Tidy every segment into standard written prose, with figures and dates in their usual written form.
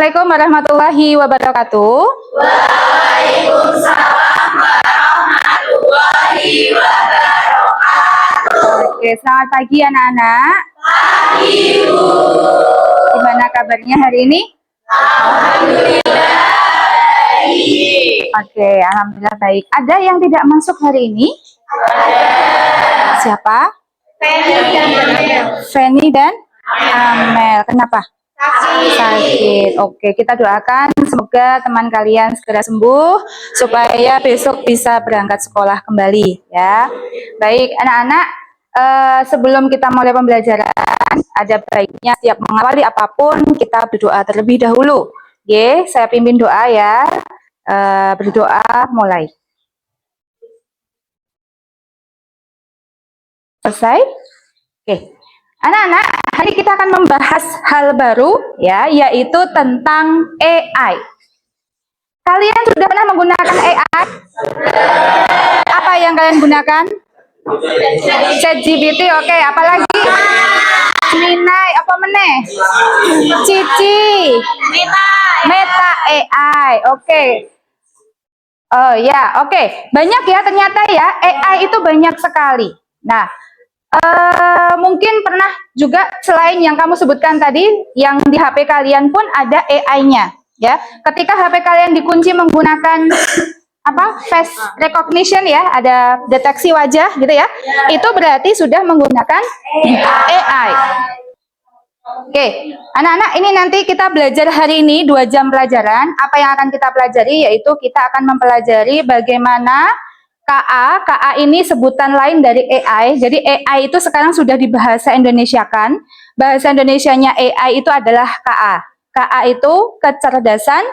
Assalamualaikum warahmatullahi wabarakatuh. Waalaikumsalam warahmatullahi wabarakatuh. Oke, selamat pagi anak-anak. Pagi, Bu. Gimana kabarnya hari ini? Alhamdulillah baik. Oke, alhamdulillah baik. Ada yang tidak masuk hari ini? Siapa? Feni dan Amel. Kenapa? Sakit. Oke, kita doakan semoga teman kalian segera sembuh supaya besok bisa berangkat sekolah kembali ya. Baik, anak-anak, sebelum kita mulai pembelajaran, ada baiknya setiap mengawali apapun kita berdoa terlebih dahulu. Oke, saya pimpin doa ya. Berdoa mulai. Selesai? Oke. Anak-anak, hari kita akan membahas hal baru ya, yaitu tentang AI. Kalian sudah pernah menggunakan AI? Apa yang kalian gunakan? ChatGPT, oke. Apalagi? Minai, apa meneh? Cici. Meta AI, oke. Oh ya, oke. Banyak ya ternyata ya, AI itu banyak sekali. Nah, mungkin pernah juga selain yang kamu sebutkan tadi, yang di HP kalian pun ada AI-nya, ya. Ketika HP kalian dikunci menggunakan face recognition ya, ada deteksi wajah gitu ya, itu berarti sudah menggunakan AI. Oke, anak-anak, ini nanti kita belajar hari ini 2 jam pelajaran. Apa yang akan kita pelajari yaitu kita akan mempelajari bagaimana KA ini sebutan lain dari AI. Jadi AI itu sekarang sudah dibahasa Indonesiakan. Bahasa Indonesianya AI itu adalah KA. KA itu kecerdasan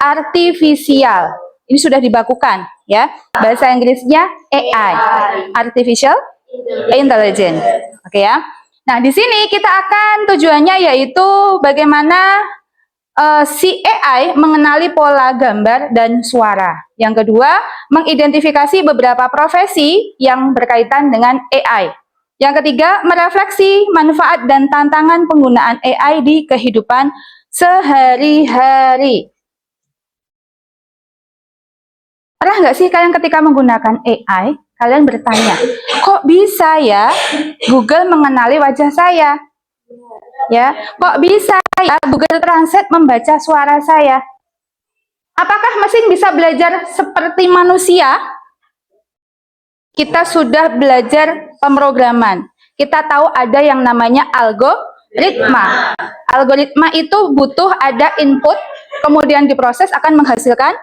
artifisial. Ini sudah dibakukan ya. Bahasa Inggrisnya AI, artificial intelligence. Oke ya. Nah, di sini kita akan tujuannya yaitu bagaimana si AI mengenali pola gambar dan suara. Yang kedua, mengidentifikasi beberapa profesi yang berkaitan dengan AI. Yang ketiga, merefleksi manfaat dan tantangan penggunaan AI di kehidupan sehari-hari. Pernah nggak sih kalian ketika menggunakan AI, kalian bertanya, kok bisa ya Google mengenali wajah saya? Ya, kok bisa ya Google Translate membaca suara saya? Apakah mesin bisa belajar seperti manusia? Kita sudah belajar pemrograman. Kita tahu ada yang namanya algoritma. Algoritma itu butuh ada input, kemudian diproses akan menghasilkan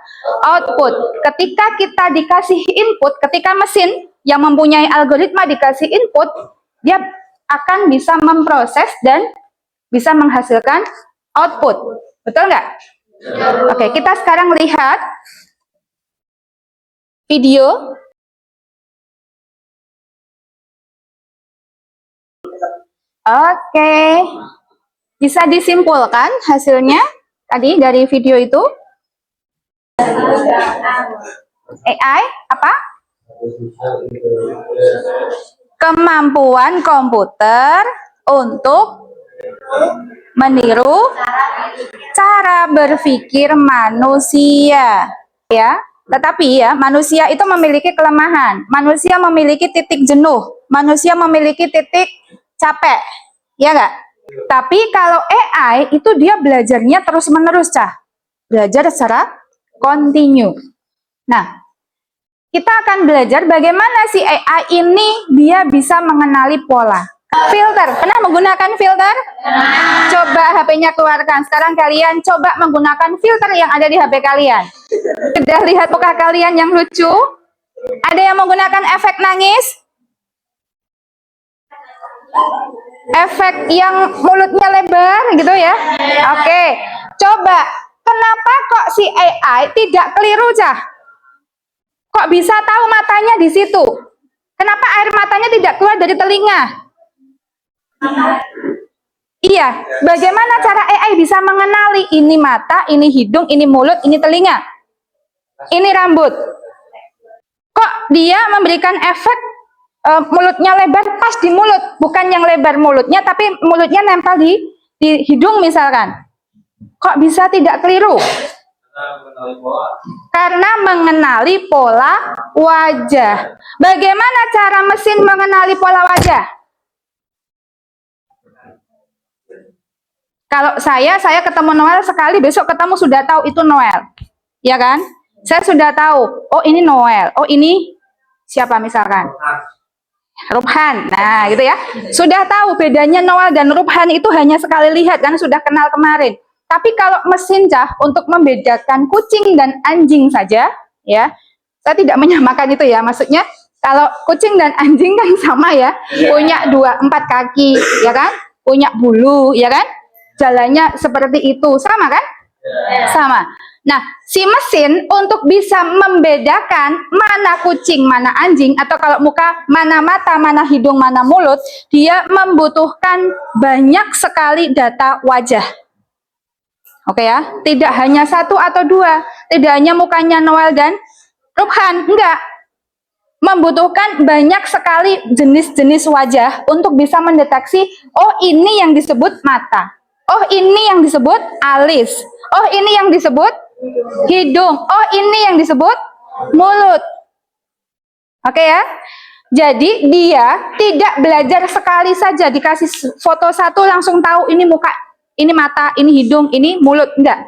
output. Ketika kita dikasih input, ketika mesin yang mempunyai algoritma dikasih input, dia akan bisa memproses dan bisa menghasilkan output. Betul nggak? Oke, kita sekarang lihat video. Oke, bisa disimpulkan hasilnya tadi dari video itu? AI apa? Kemampuan komputer untuk meniru cara berpikir manusia, ya. Tetapi ya, manusia itu memiliki kelemahan. Manusia memiliki titik jenuh. Manusia memiliki titik capek, ya nggak? Tapi kalau AI itu dia belajarnya terus-menerus, belajar secara kontinu. Nah, kita akan belajar bagaimana si AI ini dia bisa mengenali pola. Filter, pernah menggunakan filter? Coba HP-nya keluarkan. Sekarang kalian coba menggunakan filter yang ada di HP kalian. Sudah lihat muka kalian yang lucu? Ada yang menggunakan efek nangis? Efek yang mulutnya lebar gitu ya? Oke, coba. Kenapa kok si AI tidak keliru, Kok bisa tahu matanya di situ? Kenapa air matanya tidak keluar dari telinga? Iya, bagaimana cara AI bisa mengenali ini mata, ini hidung, ini mulut, ini telinga, ini rambut? Kok dia memberikan efek mulutnya lebar pas di mulut, bukan yang lebar mulutnya, tapi mulutnya nempel di hidung misalkan? Kok bisa tidak keliru? Karena mengenali pola wajah. Bagaimana cara mesin mengenali pola wajah? Kalau saya ketemu Noel sekali, besok ketemu sudah tahu itu Noel. Ya kan? Saya sudah tahu, oh ini Noel, oh ini siapa misalkan? Rubhan. Nah, gitu ya. Sudah tahu bedanya Noel dan Rubhan itu hanya sekali lihat, kan sudah kenal kemarin. Tapi kalau mesin Cah untuk membedakan kucing dan anjing saja, ya, saya tidak menyamakan itu ya. Maksudnya kalau kucing dan anjing kan sama ya, punya 4 kaki, ya kan, punya bulu, ya kan, jalannya seperti itu, sama kan? Sama. Nah, si mesin untuk bisa membedakan mana kucing, mana anjing, atau kalau muka, mana mata, mana hidung, mana mulut, dia membutuhkan banyak sekali data wajah. Oke ya, tidak hanya 1 atau 2, tidak hanya mukanya Noel dan Rubhan, enggak. Membutuhkan banyak sekali jenis-jenis wajah untuk bisa mendeteksi, oh ini yang disebut mata, oh ini yang disebut alis, oh ini yang disebut hidung, oh ini yang disebut mulut. Oke ya. Jadi dia tidak belajar sekali saja dikasih foto satu langsung tahu ini muka, ini mata, ini hidung, ini mulut, enggak.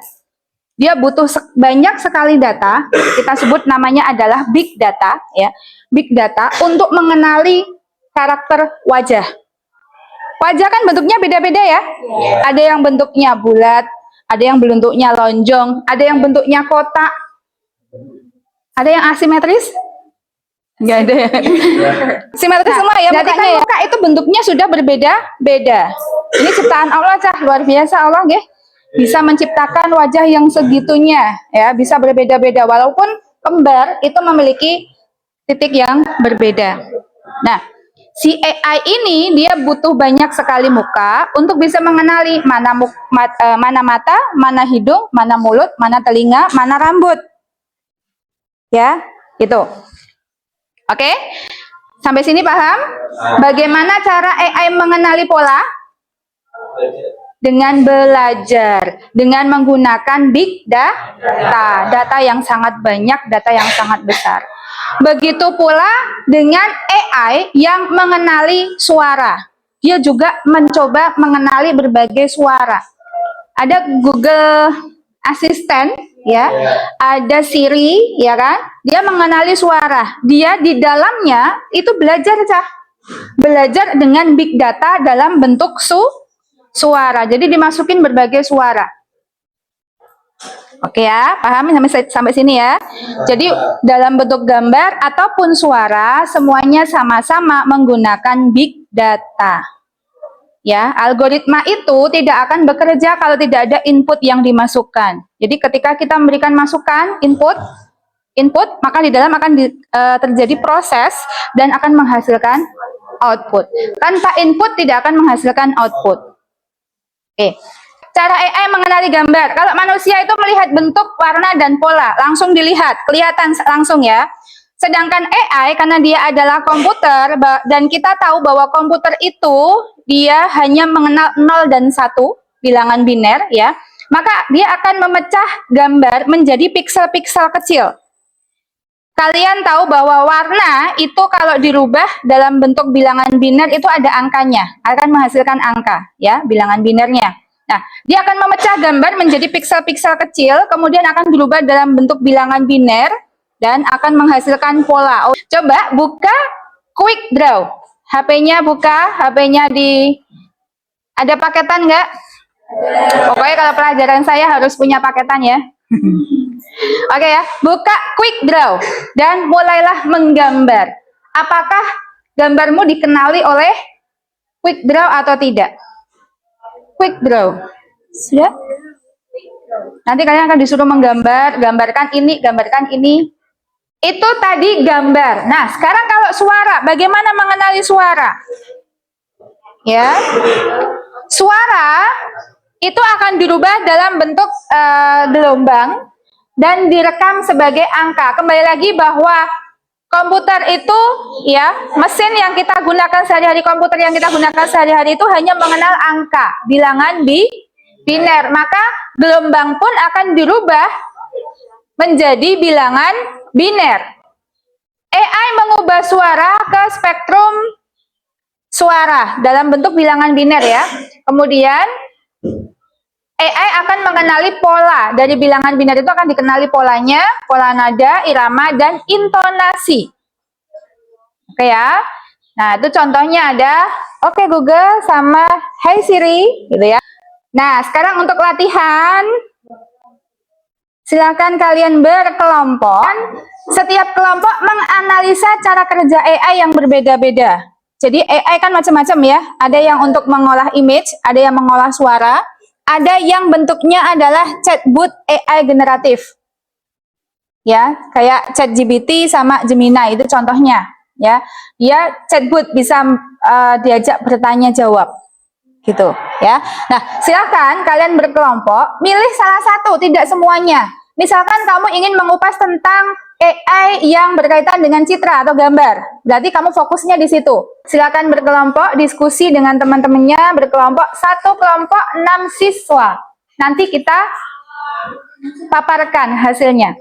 Dia butuh banyak sekali data, kita sebut namanya adalah big data ya. Big data untuk mengenali karakter wajah. Wajah kan bentuknya beda-beda ya. Ada yang bentuknya bulat, ada yang bentuknya lonjong, ada yang bentuknya kotak. Ada yang asimetris? Enggak ada ya. Simetris semua ya mukanya ya. Muka itu bentuknya sudah berbeda-beda. Ini ciptaan Allah Cah, luar biasa Allah nggih. Bisa menciptakan wajah yang segitunya ya, bisa berbeda-beda walaupun kembar itu memiliki titik yang berbeda. Nah, si AI ini dia butuh banyak sekali muka untuk bisa mengenali mana mata, mana hidung, mana mulut, mana telinga, mana rambut. Ya, itu. Oke? Sampai sini paham? Bagaimana cara AI mengenali pola? Dengan belajar, dengan menggunakan big data, data yang sangat banyak, data yang sangat besar. Begitu pula dengan AI yang mengenali suara. Dia juga mencoba mengenali berbagai suara. Ada Google Assistant, ya, ada Siri, ya kan? Dia mengenali suara. Dia di dalamnya itu belajar, Cah. Belajar dengan big data dalam bentuk suara. Jadi dimasukin berbagai suara. Oke ya, pahami sampai sini ya. Jadi dalam bentuk gambar ataupun suara semuanya sama-sama menggunakan big data. Ya, algoritma itu tidak akan bekerja kalau tidak ada input yang dimasukkan. Jadi ketika kita memberikan masukan, input, maka di dalam akan terjadi proses dan akan menghasilkan output. Tanpa input tidak akan menghasilkan output. Oke, cara AI mengenali gambar. Kalau manusia itu melihat bentuk, warna, dan pola, langsung dilihat, kelihatan langsung ya. Sedangkan AI, karena dia adalah komputer, dan kita tahu bahwa komputer itu, dia hanya mengenal 0 dan 1, bilangan biner ya, maka dia akan memecah gambar menjadi piksel-piksel kecil. Kalian tahu bahwa warna itu kalau dirubah dalam bentuk bilangan biner itu ada angkanya, akan menghasilkan angka ya, bilangan binernya. Nah, dia akan memecah gambar menjadi piksel-piksel kecil, kemudian akan dirubah dalam bentuk bilangan biner dan akan menghasilkan pola. Coba buka Quick Draw. HP-nya buka, HP-nya ada paketan nggak? Pokoknya kalau pelajaran saya harus punya paketan ya. Oke ya, buka Quick Draw dan mulailah menggambar. Apakah gambarmu dikenali oleh Quick Draw atau tidak? Quick Draw. Sudah? Nanti kalian akan disuruh menggambar, gambarkan ini, gambarkan ini. Itu tadi gambar. Nah, sekarang kalau suara, bagaimana mengenali suara? Ya. Suara itu akan dirubah dalam bentuk gelombang dan direkam sebagai angka. Kembali lagi bahwa komputer itu ya, mesin yang kita gunakan sehari-hari, komputer yang kita gunakan sehari-hari itu hanya mengenal angka, bilangan biner. Maka gelombang pun akan dirubah menjadi bilangan biner. AI mengubah suara ke spektrum suara dalam bentuk bilangan biner ya. Kemudian AI akan mengenali pola. Dari bilangan biner itu akan dikenali polanya, pola nada, irama, dan intonasi. Oke ya. Nah, itu contohnya ada Oke Google sama Hey Siri gitu ya. Nah, sekarang untuk latihan, silakan kalian berkelompok. Setiap kelompok menganalisa cara kerja AI yang berbeda-beda. Jadi AI kan macam-macam ya. Ada yang untuk mengolah image, ada yang mengolah suara, ada yang bentuknya adalah chatbot AI generatif. Ya, kayak ChatGPT sama Gemini itu contohnya, ya. Dia chatbot bisa diajak bertanya jawab. Gitu, ya. Nah, silakan kalian berkelompok, milih salah satu, tidak semuanya. Misalkan kamu ingin mengupas tentang AI yang berkaitan dengan citra atau gambar. Berarti kamu fokusnya di situ. Silakan berkelompok, diskusi dengan teman-temannya, berkelompok, satu kelompok 6 siswa. Nanti kita paparkan hasilnya.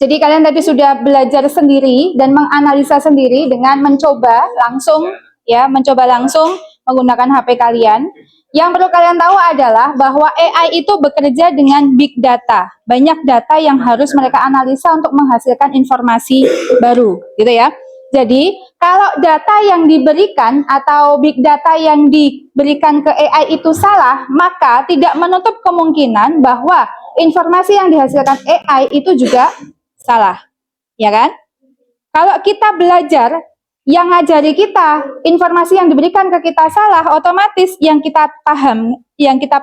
Jadi kalian tadi sudah belajar sendiri dan menganalisa sendiri dengan mencoba langsung menggunakan HP kalian. Yang perlu kalian tahu adalah bahwa AI itu bekerja dengan big data. Banyak data yang harus mereka analisa untuk menghasilkan informasi baru, gitu ya. Jadi, kalau data yang diberikan atau big data yang diberikan ke AI itu salah, maka tidak menutup kemungkinan bahwa informasi yang dihasilkan AI itu juga salah, ya kan? Kalau kita belajar, yang ngajari kita, informasi yang diberikan ke kita salah, otomatis yang kita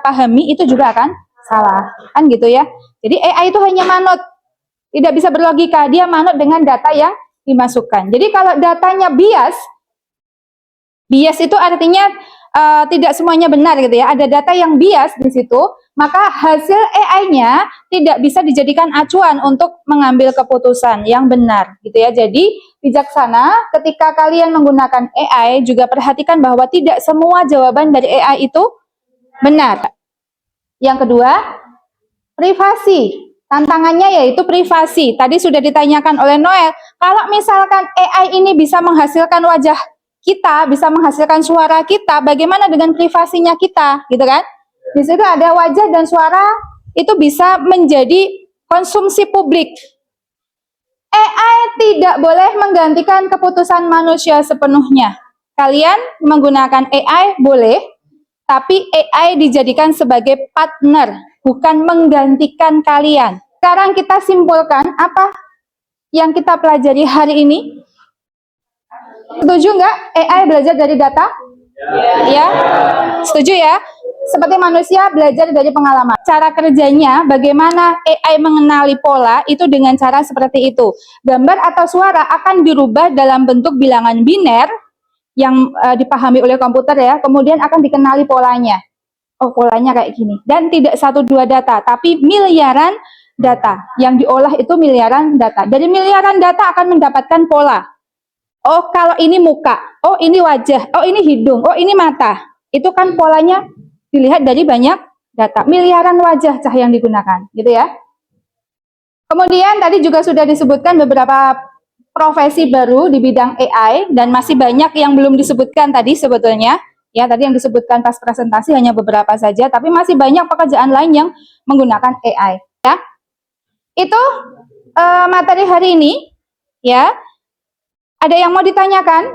pahami itu juga akan salah, kan gitu ya? Jadi AI itu hanya manut, tidak bisa berlogika, dia manut dengan data yang dimasukkan. Jadi kalau datanya bias itu artinya tidak semuanya benar gitu ya. Ada data yang bias di situ, maka hasil AI-nya tidak bisa dijadikan acuan untuk mengambil keputusan yang benar gitu ya. Jadi bijaksana ketika kalian menggunakan AI, juga perhatikan bahwa tidak semua jawaban dari AI itu benar. Yang kedua, privasi. Tantangannya yaitu privasi. Tadi sudah ditanyakan oleh Noel, kalau misalkan AI ini bisa menghasilkan wajah kita, bisa menghasilkan suara kita, bagaimana dengan privasinya kita, gitu kan? Di situ ada wajah dan suara, itu bisa menjadi konsumsi publik. AI tidak boleh menggantikan keputusan manusia sepenuhnya. Kalian menggunakan AI boleh, tapi AI dijadikan sebagai partner, bukan menggantikan kalian. Sekarang kita simpulkan apa yang kita pelajari hari ini. Setuju nggak AI belajar dari data? Ya, setuju ya? Seperti manusia belajar dari pengalaman. Cara kerjanya, bagaimana AI mengenali pola, itu dengan cara seperti itu. Gambar atau suara akan dirubah dalam bentuk bilangan biner, yang dipahami oleh komputer ya, kemudian akan dikenali polanya. Oh, polanya kayak gini. Dan tidak 1-2 data, tapi miliaran data. Yang diolah itu miliaran data. Dari miliaran data akan mendapatkan pola. Oh, kalau ini muka, oh ini wajah, oh ini hidung, oh ini mata. Itu kan polanya dilihat dari banyak data. Miliaran wajah yang digunakan, gitu ya. Kemudian tadi juga sudah disebutkan beberapa profesi baru di bidang AI, dan masih banyak yang belum disebutkan tadi sebetulnya. Ya, tadi yang disebutkan pas presentasi hanya beberapa saja, tapi masih banyak pekerjaan lain yang menggunakan AI. Ya, itu materi hari ini. Ya. Ada yang mau ditanyakan?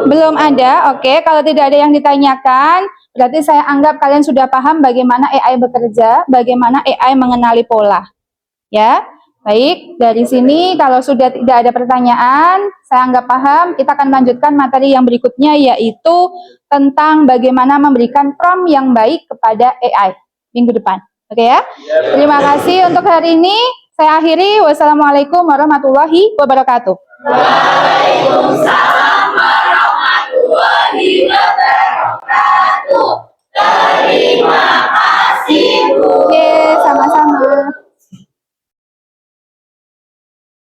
Belum ada? Oke, kalau tidak ada yang ditanyakan, berarti saya anggap kalian sudah paham bagaimana AI bekerja, bagaimana AI mengenali pola. Ya, baik. Dari sini, kalau sudah tidak ada pertanyaan, saya anggap paham. Kita akan lanjutkan materi yang berikutnya, yaitu tentang bagaimana memberikan prompt yang baik kepada AI minggu depan. Oke ya? Terima kasih untuk hari ini. Saya akhiri. Wassalamualaikum warahmatullahi wabarakatuh.